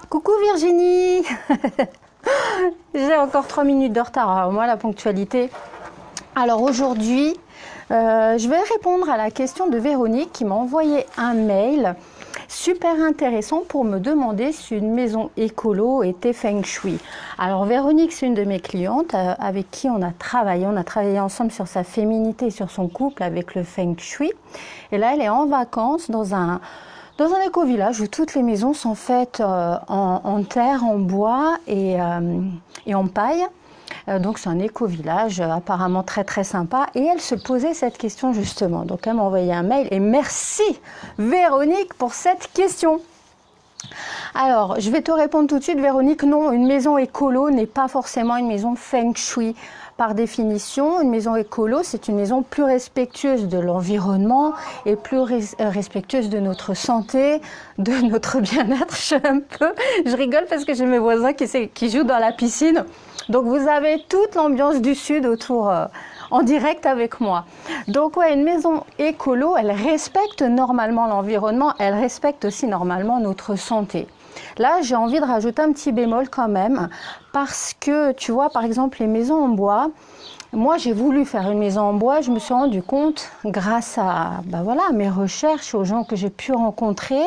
Coucou Virginie. J'ai encore 3 minutes de retard, alors moi la ponctualité. Alors aujourd'hui, je vais répondre à la question de Véronique qui m'a envoyé un mail super intéressant pour me demander si une maison écolo était feng shui. Alors Véronique, c'est une de mes clientes avec qui on a travaillé ensemble sur sa féminité et sur son couple avec le feng shui. Et là, elle est en vacances dans un éco-village où toutes les maisons sont faites en terre, en bois et en paille. Donc c'est un éco-village apparemment très très sympa et elle se posait cette question justement. Donc elle m'a envoyé un mail et merci Véronique pour cette question. Alors je vais te répondre tout de suite Véronique, non, une maison écolo n'est pas forcément une maison feng shui. Par définition, une maison écolo, c'est une maison plus respectueuse de l'environnement et plus respectueuse de notre santé, de notre bien-être. Je rigole parce que j'ai mes voisins qui jouent dans la piscine. Donc vous avez toute l'ambiance du sud autour en direct avec moi. Donc ouais, une maison écolo, elle respecte normalement l'environnement, elle respecte aussi normalement notre santé. Là, j'ai envie de rajouter un petit bémol quand même, parce que, tu vois, par exemple, les maisons en bois, moi, j'ai voulu faire une maison en bois, je me suis rendu compte, grâce à mes recherches, aux gens que j'ai pu rencontrer,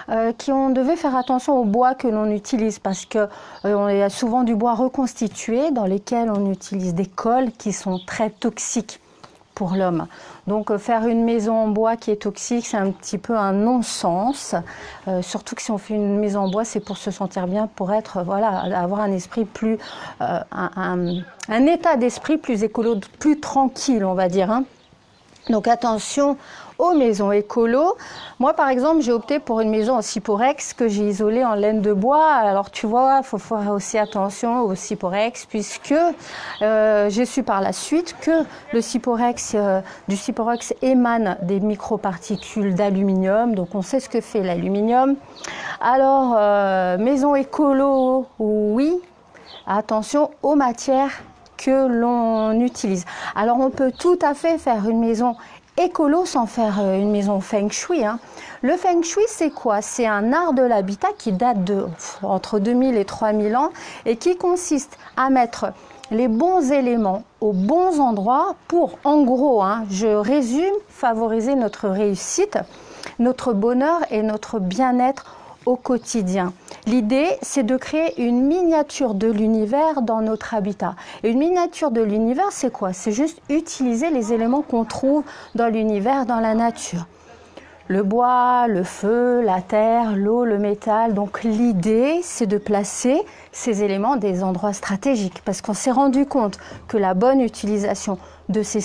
qu'on devait faire attention au bois que l'on utilise, parce que on y a souvent du bois reconstitué, dans lesquels on utilise des cols qui sont très toxiques pour l'homme. Donc faire une maison en bois qui est toxique, c'est un petit peu un non-sens. Surtout que si on fait une maison en bois, c'est pour se sentir bien, pour être, avoir un esprit plus, un état d'esprit plus écolo, plus tranquille, on va dire. Hein. Donc attention aux maisons écolo. Moi par exemple j'ai opté pour une maison en Syporex que j'ai isolée en laine de bois. Alors tu vois, il faut faire aussi attention au Syporex puisque j'ai su par la suite que le Syporex, du Syporex émane des microparticules d'aluminium. Donc on sait ce que fait l'aluminium. Alors maison écolo, oui, attention aux matières que l'on utilise. Alors on peut tout à fait faire une maison écolo sans faire une maison feng shui. Hein. Le feng shui c'est quoi? C'est un art de l'habitat qui date de entre 2000 et 3000 ans et qui consiste à mettre les bons éléments aux bons endroits pour, en gros, hein, je résume, favoriser notre réussite, notre bonheur et notre bien-être au quotidien. L'idée, c'est de créer une miniature de l'univers dans notre habitat. Et une miniature de l'univers, c'est quoi? C'est juste utiliser les éléments qu'on trouve dans l'univers, dans la nature. Le bois, le feu, la terre, l'eau, le métal. Donc l'idée, c'est de placer ces éléments à des endroits stratégiques parce qu'on s'est rendu compte que la bonne utilisation de ces